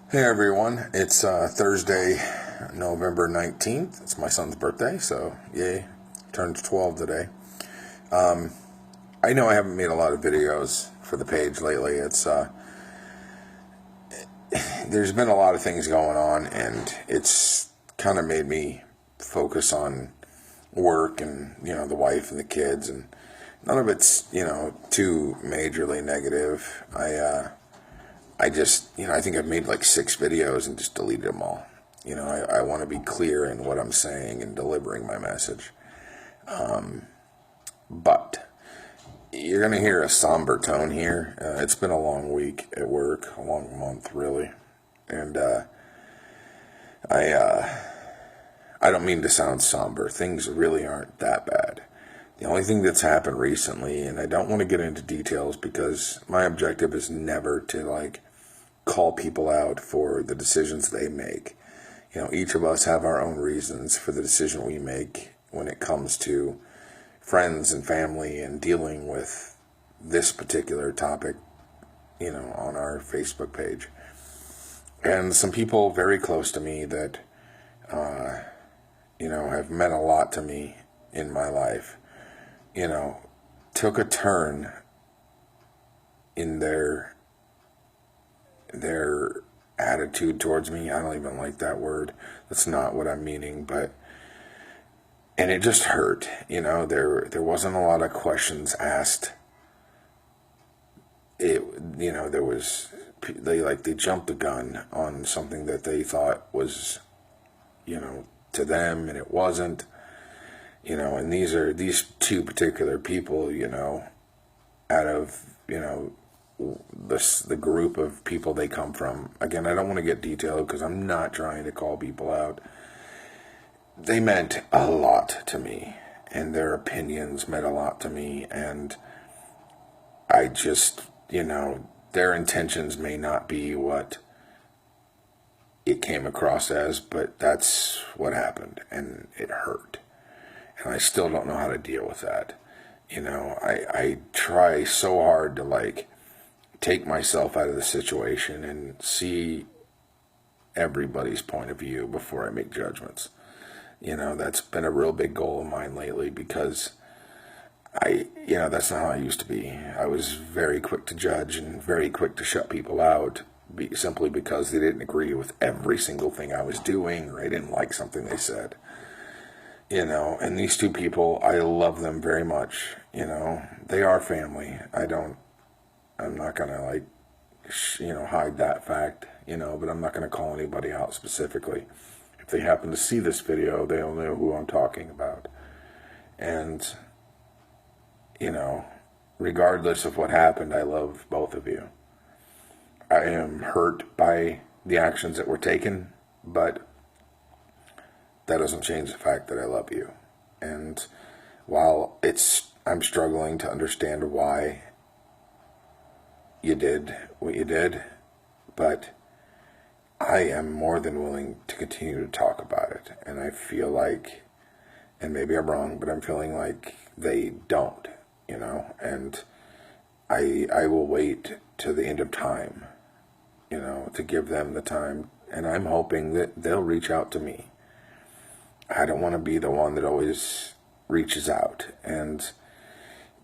Hey everyone, it's Thursday, November 19th. It's my son's birthday, so yay, turned 12 today. I know I haven't made a lot of videos for the page lately. There's been a lot of things going on, and it's kind of made me focus on work and, the wife and the kids, and none of it's, too majorly negative. I just, I think I've made like 6 videos and just deleted them all. I want to be clear in what I'm saying and delivering my message. But you're going to hear a somber tone here. It's been a long week at work, a long month, really. And I don't mean to sound somber. Things really aren't that bad. The only thing that's happened recently, and I don't want to get into details because my objective is never to call people out for the decisions they make. Each of us have our own reasons for the decision we make when it comes to friends and family and dealing with this particular topic, on our Facebook page. And some people very close to me that, have meant a lot to me in my life, took a turn in their attitude towards me. I don't even like that word. That's not what I'm meaning, and it just hurt. There wasn't a lot of questions asked. They jumped the gun on something that they thought was, to them, and it wasn't. And these two particular people, out of, the group of people they come from. Again, I don't want to get detailed because I'm not trying to call people out. They meant a lot to me, and their opinions meant a lot to me, and I just, their intentions may not be what it came across as, but that's what happened, and it hurt. And I still don't know how to deal with that. I try so hard to take myself out of the situation and see everybody's point of view before I make judgments. That's been a real big goal of mine lately because that's not how I used to be. I was very quick to judge and very quick to shut people out simply because they didn't agree with every single thing I was doing or I didn't like something they said. And these two people, I love them very much. They are family. I'm not going to hide that fact, but I'm not going to call anybody out specifically. If they happen to see this video, they'll know who I'm talking about. And, regardless of what happened, I love both of you. I am hurt by the actions that were taken, but that doesn't change the fact that I love you. And while I'm struggling to understand why you did what you did, but I am more than willing to continue to talk about it. And I feel like, and maybe I'm wrong, but I'm feeling like they don't, and I will wait to the end of time, to give them the time. And I'm hoping that they'll reach out to me. I don't want to be the one that always reaches out. And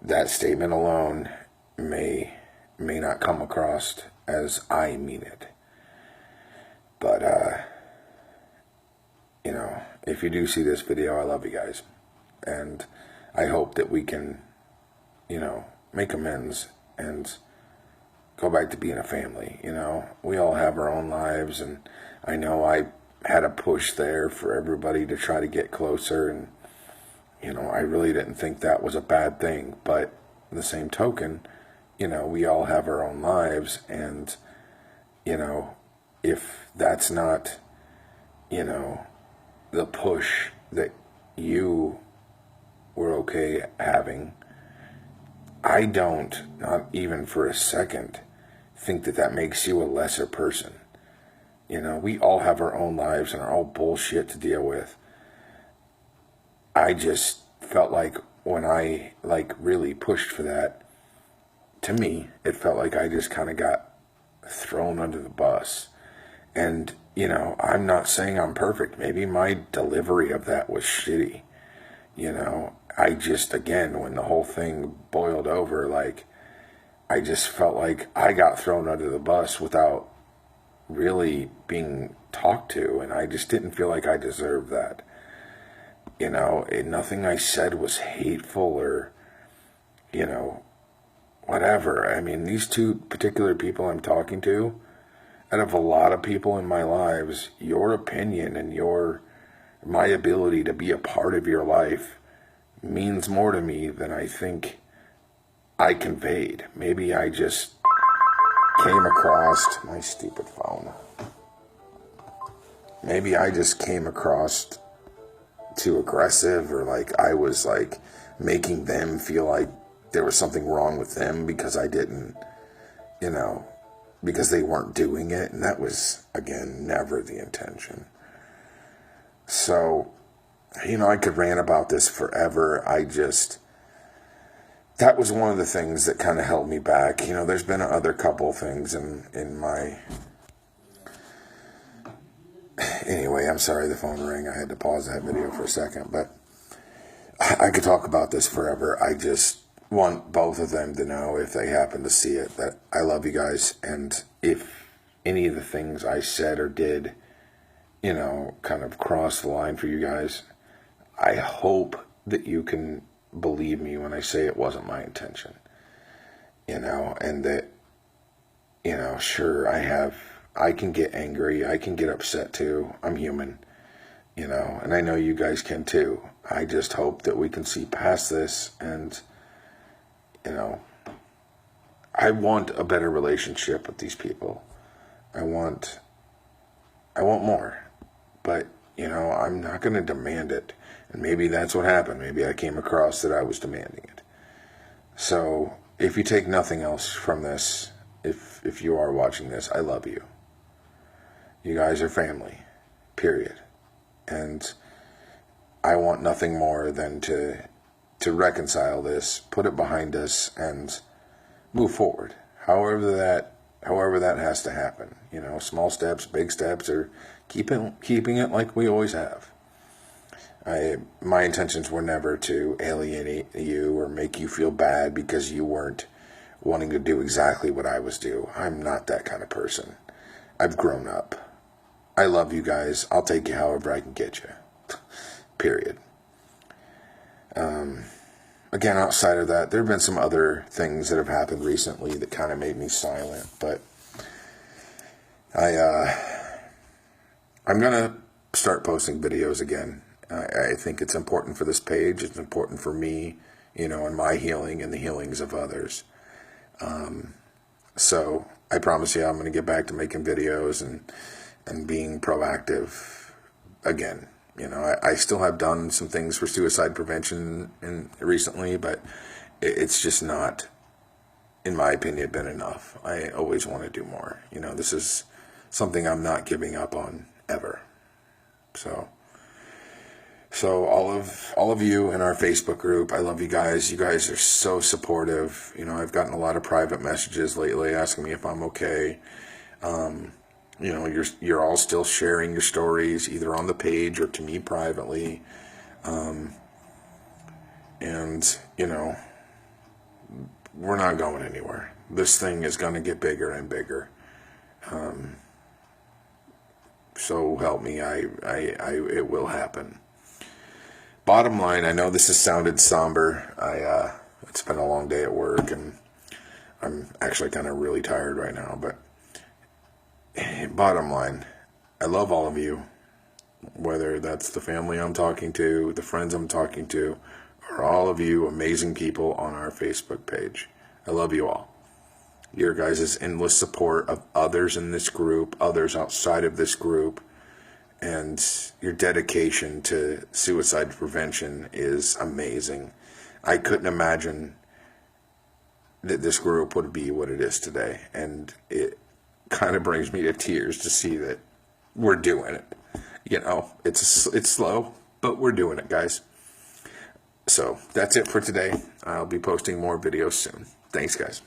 that statement alone may not come across as I mean it. But, if you do see this video, I love you guys. And I hope that we can, make amends and go back to being a family. We all have our own lives, and I know I had a push there for everybody to try to get closer, and, I really didn't think that was a bad thing. But in the same token, we all have our own lives, and, if that's not, the push that you were okay having, I don't, not even for a second, think that makes you a lesser person. We all have our own lives and our own bullshit to deal with. I just felt like when I really pushed for that, to me, it felt like I just kind of got thrown under the bus. And, you know, I'm not saying I'm perfect. Maybe my delivery of that was shitty. You know, I just, again, when the whole thing boiled over, like, I just felt like I got thrown under the bus without really being talked to. And I just didn't feel like I deserved that. You know, nothing I said was hateful or, you know, whatever. I mean, these two particular people I'm talking to, out of a lot of people in my lives, your opinion and my ability to be a part of your life means more to me than I think I conveyed. Maybe I just came across my stupid phone. Maybe I just came across too aggressive, or like I was like making them feel like there was something wrong with them because I didn't, you know, because they weren't doing it. And that was, again, never the intention. So, you know, I could rant about this forever. That was one of the things that kind of held me back. You know, there's been other couple things in my... Anyway, I'm sorry the phone rang. I had to pause that video for a second, but I could talk about this forever. I just want both of them to know, if they happen to see it, that I love you guys. And if any of the things I said or did, you know, kind of cross the line for you guys, I hope that you can believe me when I say it wasn't my intention. You know, and that, you know, sure, I can get angry. I can get upset too. I'm human, you know, and I know you guys can too. I just hope that we can see past this, and, you know, I want a better relationship with these people. I want more, but, you know, I'm not going to demand it. And maybe that's what happened. Maybe I came across that I was demanding it. So if you take nothing else from this, if you are watching this, I love you. You guys are family, period. And I want nothing more than to reconcile this, put it behind us, and move forward. However that has to happen. You know, small steps, big steps, or keeping it like we always have. My intentions were never to alienate you or make you feel bad because you weren't wanting to do exactly what I was doing. I'm not that kind of person. I've grown up. I love you guys. I'll take you however I can get you. Period. Again, outside of that, there have been some other things that have happened recently that kind of made me silent, but I'm gonna start posting videos again. I think it's important for this page. It's important for me, you know, and my healing and the healings of others. So I promise you I'm going to get back to making videos and being proactive again. You know, I still have done some things for suicide prevention recently, but it's just not, in my opinion, been enough. I always want to do more. You know, this is something I'm not giving up on ever. So all of you in our Facebook group, I love you guys. You guys are so supportive. You know, I've gotten a lot of private messages lately asking me if I'm okay. You know, you're all still sharing your stories either on the page or to me privately. And, you know, we're not going anywhere. This thing is going to get bigger and bigger. So help me, it will happen. Bottom line, I know this has sounded somber. It's been a long day at work, and I'm actually kind of really tired right now, but bottom line, I love all of you, whether that's the family I'm talking to, the friends I'm talking to, or all of you amazing people on our Facebook page. I love you all. Your guys' endless support of others in this group, others outside of this group, and your dedication to suicide prevention is amazing. I couldn't imagine that this group would be what it is today, and it kind of brings me to tears to see that we're doing it. You know, it's slow, but we're doing it, guys. So that's it for today. I'll be posting more videos soon. Thanks, guys.